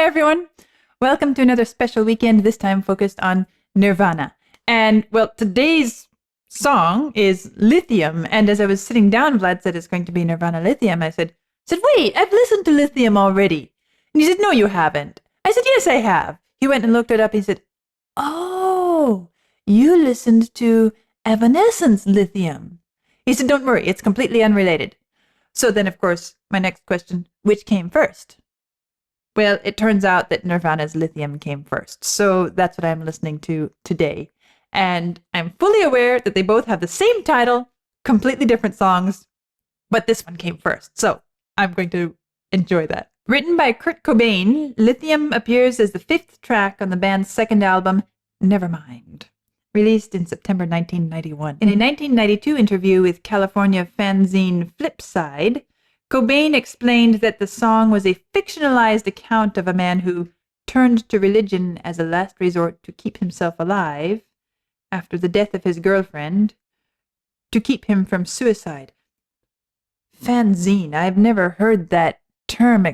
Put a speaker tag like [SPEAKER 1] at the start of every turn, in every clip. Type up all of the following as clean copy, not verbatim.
[SPEAKER 1] everyone. Welcome to another special weekend, this time focused on Nirvana. And, well, today's song is Lithium. And as I was sitting down, Vlad said it's going to be Nirvana Lithium. I said, wait, I've listened to Lithium already. And he said, no, you haven't. I said, yes, I have. He went and looked it up. He said, oh, you listened to Evanescence Lithium. He said, don't worry, it's completely unrelated. So then, of course, my next question, which came first? Well, it turns out that Nirvana's Lithium came first. So that's what I'm listening to today. And I'm fully aware that they both have the same title, completely different songs, but this one came first. So I'm going to enjoy that. Written by Kurt Cobain, Lithium appears as the fifth track on the band's second album, Nevermind, released in September 1991. In a 1992 interview with California fanzine Flipside, Cobain explained that the song was a fictionalized account of a man who turned to religion as a last resort to keep himself alive after the death of his girlfriend, to keep him from suicide. Fanzine, I've never heard that term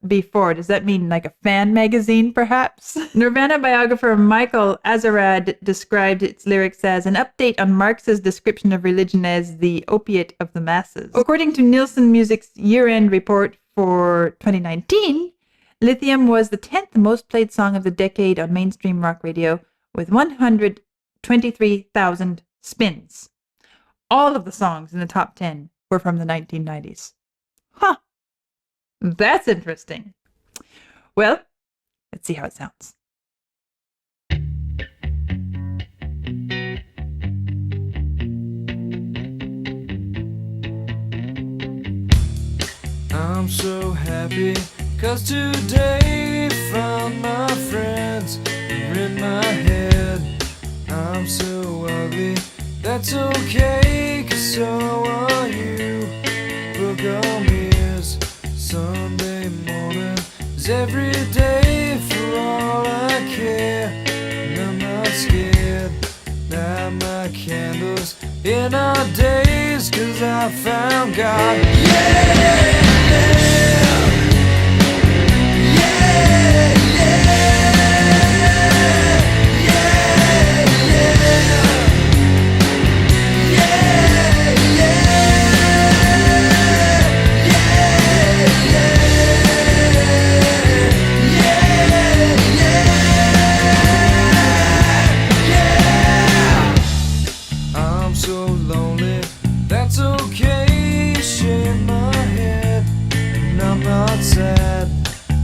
[SPEAKER 1] before. Does that mean like a fan magazine, perhaps? Nirvana biographer Michael Azerrad described its lyrics as an update on Marx's description of religion as the opiate of the masses. According to Nielsen Music's year-end report for 2019, Lithium was the 10th most played song of the decade on mainstream rock radio, with 123,000 spins. All of the songs in the top 10 were from the 1990s. Huh. That's interesting. Well, let's see how it sounds.
[SPEAKER 2] I'm so happy 'cause today found my friends are in my head. I'm so ugly, that's okay, 'cause so are you. Book on mirrors, Sunday morning is every day for all I care. And I'm not scared, light my candles in our days, 'cause I found God. Yeah! Sad,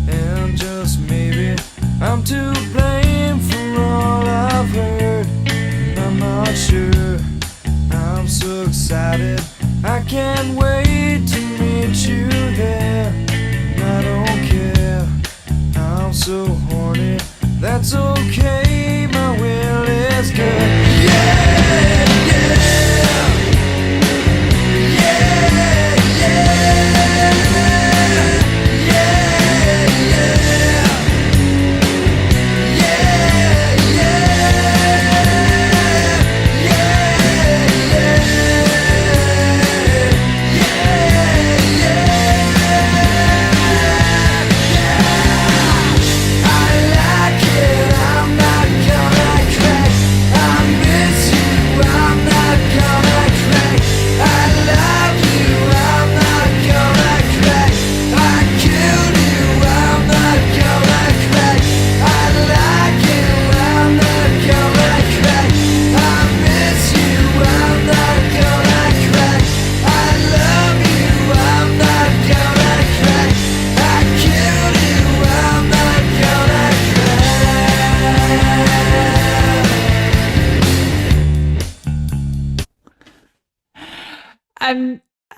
[SPEAKER 2] and just maybe I'm to blame for all I've heard, and I'm not sure. I'm so excited, I can't wait to meet you there. And I don't care, I'm so horny, that's okay, my will is good. Yeah, yeah, yeah, yeah.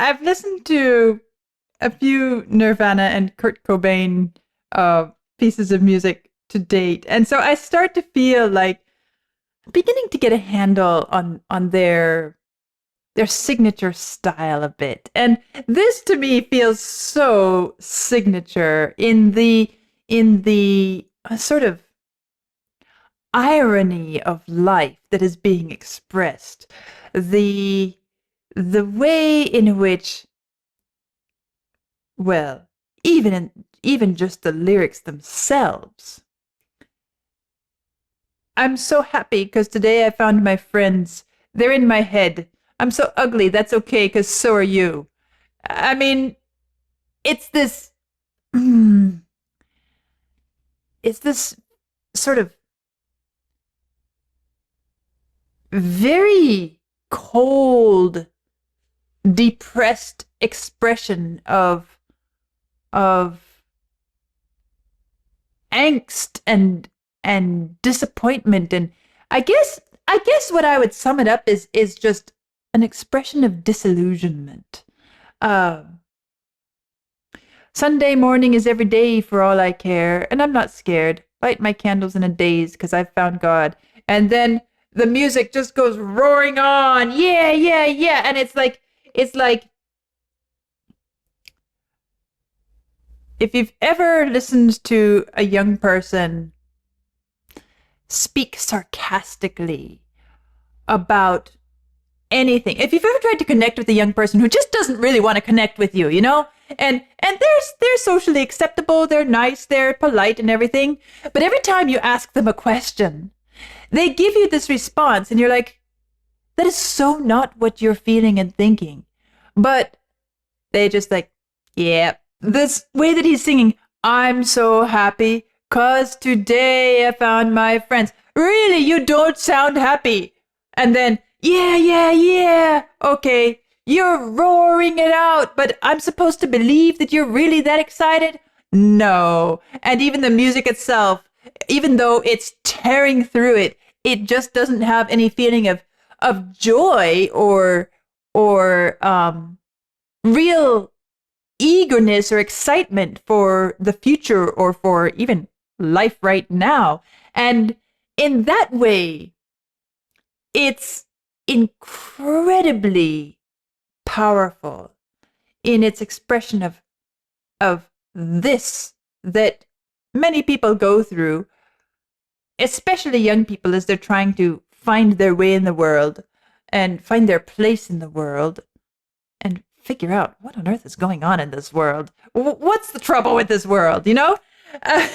[SPEAKER 1] I've listened to a few Nirvana and Kurt Cobain pieces of music to date, and so I start to feel like I'm beginning to get a handle on their signature style a bit. And this to me feels so signature in the sort of irony of life that is being expressed. The way in which, well, even even just the lyrics themselves. I'm so happy because today I found my friends. They're in my head. I'm so ugly. That's okay because so are you. I mean, it's this. It's this sort of very cold, depressed expression of angst and disappointment, and I guess what I would sum it up is just an expression of disillusionment. Sunday morning is every day for all I care, and I'm not scared. Light my candles in a daze because I've found God. And then the music just goes roaring on. Yeah, yeah, yeah. And it's like if you've ever listened to a young person speak sarcastically about anything, if you've ever tried to connect with a young person who just doesn't really want to connect with you, you know, and they're socially acceptable, they're nice, they're polite and everything, but every time you ask them a question, they give you this response and you're like, that is so not what you're feeling and thinking. But they just like, yeah, this way that he's singing, I'm so happy 'cause today I found my friends. Really, you don't sound happy. And then, yeah, yeah, yeah, okay, you're roaring it out, but I'm supposed to believe that you're really that excited? No. And even the music itself, even though it's tearing through it, it just doesn't have any feeling of joy or real eagerness or excitement for the future or for even life right now. And in that way, it's incredibly powerful in its expression of this that many people go through, especially young people as they're trying to find their way in the world and find their place in the world and figure out what on earth is going on in this world. What's the trouble with this world, you know? Uh,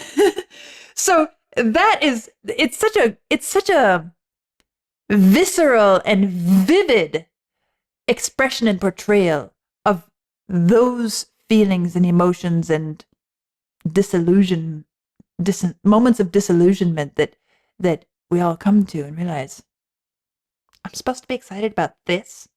[SPEAKER 1] so that is, it's such a visceral and vivid expression and portrayal of those feelings and emotions and moments of disillusionment that we all come to and realize, I'm supposed to be excited about this?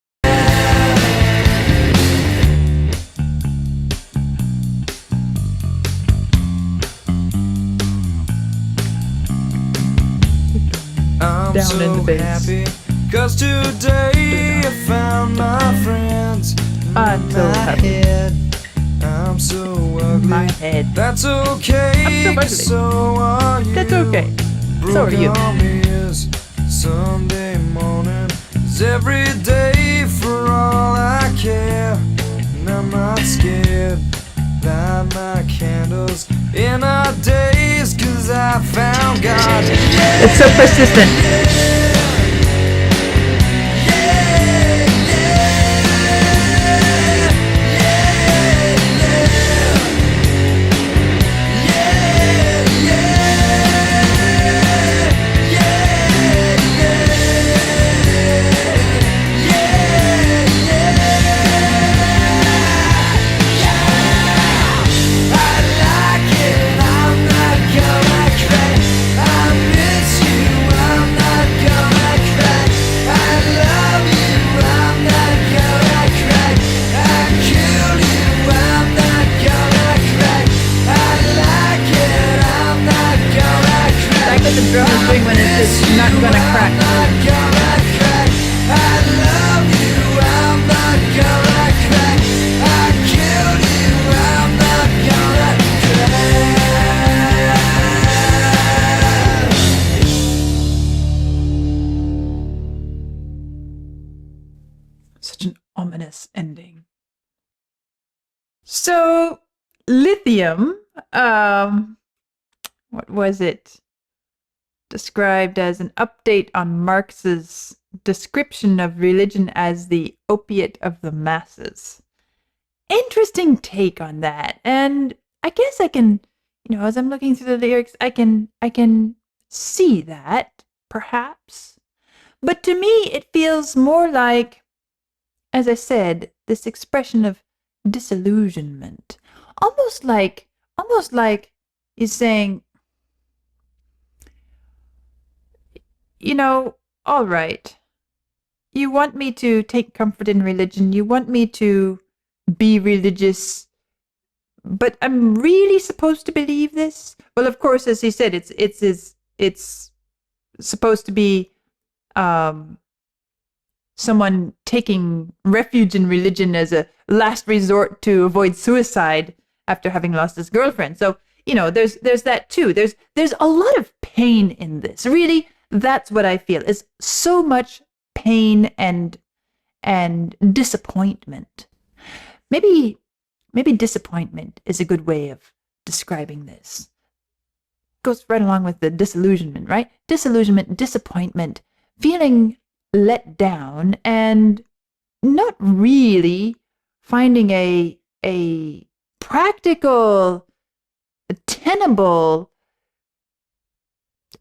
[SPEAKER 2] I'm
[SPEAKER 1] Down
[SPEAKER 2] so
[SPEAKER 1] in the bass.
[SPEAKER 2] happy 'cause today I found my friends.
[SPEAKER 1] I'm so
[SPEAKER 2] My
[SPEAKER 1] happy.
[SPEAKER 2] head, I'm so ugly.
[SPEAKER 1] My head.
[SPEAKER 2] That's okay.
[SPEAKER 1] I'm so ugly.
[SPEAKER 2] So are you.
[SPEAKER 1] That's okay. So are you.
[SPEAKER 2] Is Sunday morning is every day for all I care. And I'm not scared. Light my candles in our days 'cause I found God.
[SPEAKER 1] It's so persistent. The drum is doing when it's just not gonna crack. Such an ominous ending. So, Lithium, what was it? Described as an update on Marx's description of religion as the opiate of the masses. Interesting take on that. And I guess I can, as I'm looking through the lyrics, I can see that, perhaps. But to me, it feels more like, as I said, this expression of disillusionment. Almost like he's saying, all right, you want me to take comfort in religion, you want me to be religious, but I'm really supposed to believe this? Well, of course, as he said, it's supposed to be um, someone taking refuge in religion as a last resort to avoid suicide after having lost his girlfriend. So, there's that too. There's a lot of pain in this. Really, that's what I feel, is so much pain and disappointment. Maybe disappointment is a good way of describing this. Goes right along with the disillusionment, right? Disillusionment, disappointment, feeling let down, and not really finding a practical, tenable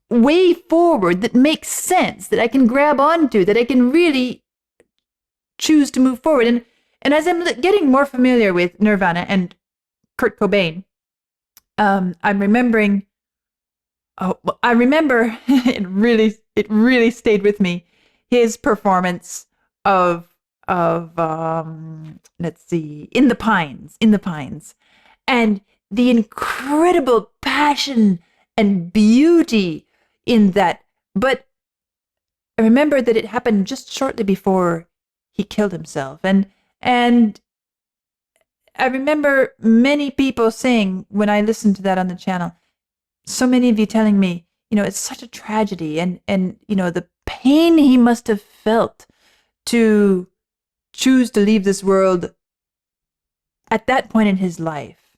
[SPEAKER 1] way forward that makes sense, that I can grab onto, that I can really choose to move forward. And as I'm getting more familiar with Nirvana and Kurt Cobain, I'm remembering. Oh, I remember it really stayed with me. His performance of let's see, In the Pines, and the incredible passion and beauty in that. But I remember that it happened just shortly before he killed himself, and I remember many people saying, when I listened to that on the channel, so many of you telling me, it's such a tragedy, and the pain he must have felt to choose to leave this world at that point in his life.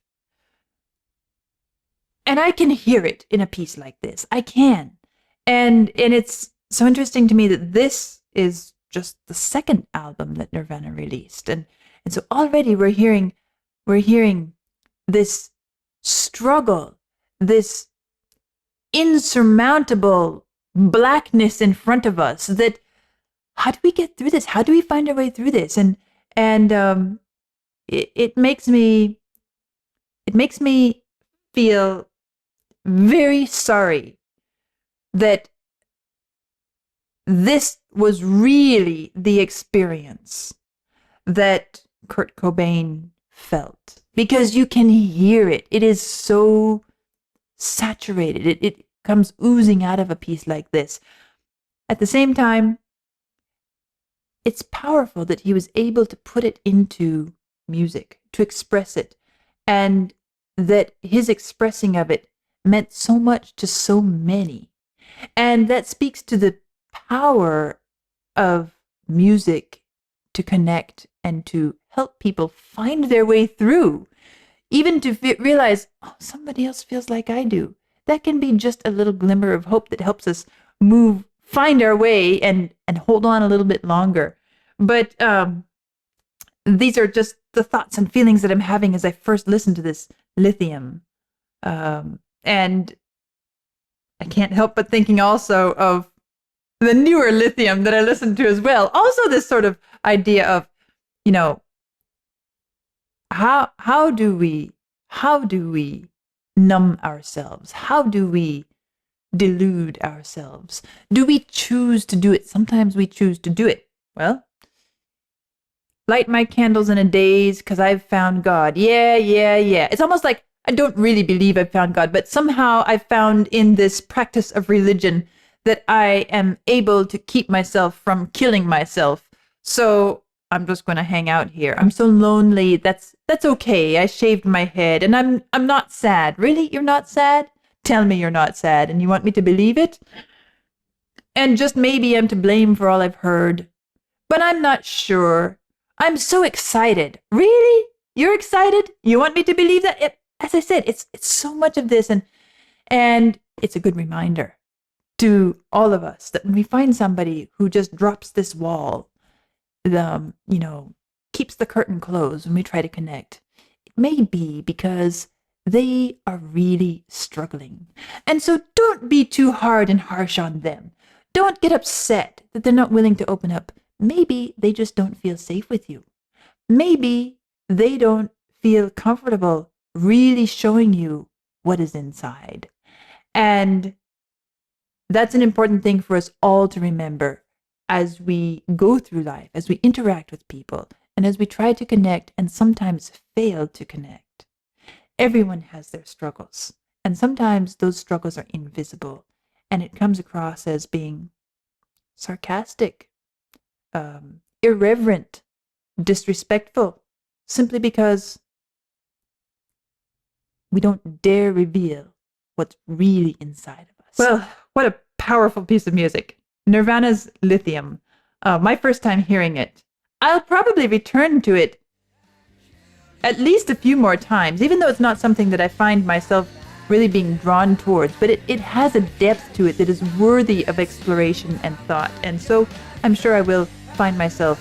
[SPEAKER 1] And I can hear it in a piece like this. I can. And it's so interesting to me that this is just the second album that Nirvana released. And so already we're hearing this struggle, this insurmountable blackness in front of us, that how do we get through this? How do we find our way through this? And it makes me feel very sorry that this was really the experience that Kurt Cobain felt, because you can hear it. It is so saturated. It comes oozing out of a piece like this. At the same time, it's powerful that he was able to put it into music, to express it, and that his expressing of it meant so much to so many. And that speaks to the power of music to connect and to help people find their way through, even to realize, oh, somebody else feels like I do. That can be just a little glimmer of hope that helps us find our way and hold on a little bit longer. But these are just the thoughts and feelings that I'm having as I first listened to this Lithium. And I can't help but thinking also of the newer Lithium that I listened to as well. Also this sort of idea of, how do we numb ourselves? How do we delude ourselves? Do we choose to do it? Sometimes we choose to do it. Well, light my candles in a daze because I've found God. Yeah. It's almost like I don't really believe I've found God, but somehow I've found in this practice of religion that I am able to keep myself from killing myself. So I'm just going to hang out here. I'm so lonely. That's okay. I shaved my head and I'm not sad. Really? You're not sad? Tell me you're not sad and you want me to believe it? And just maybe I'm to blame for all I've heard. But I'm not sure. I'm so excited. Really? You're excited? You want me to believe that? As I said, it's so much of this, and it's a good reminder to all of us that when we find somebody who just drops this wall, keeps the curtain closed when we try to connect, it may be because they are really struggling. And so don't be too hard and harsh on them. Don't get upset that they're not willing to open up. Maybe they just don't feel safe with you. Maybe they don't feel comfortable really showing you what is inside. And that's an important thing for us all to remember as we go through life, as we interact with people, and as we try to connect and sometimes fail to connect. Everyone has their struggles, and sometimes those struggles are invisible, and it comes across as being sarcastic, irreverent, disrespectful, simply because we don't dare reveal what's really inside of us. Well, what a powerful piece of music. Nirvana's Lithium. My first time hearing it. I'll probably return to it at least a few more times, even though it's not something that I find myself really being drawn towards, but it has a depth to it that is worthy of exploration and thought. And so I'm sure I will find myself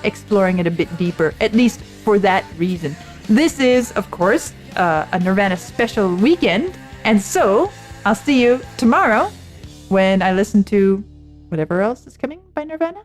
[SPEAKER 1] exploring it a bit deeper, at least for that reason. This is, of course, a Nirvana special weekend, and so I'll see you tomorrow when I listen to whatever else is coming by Nirvana.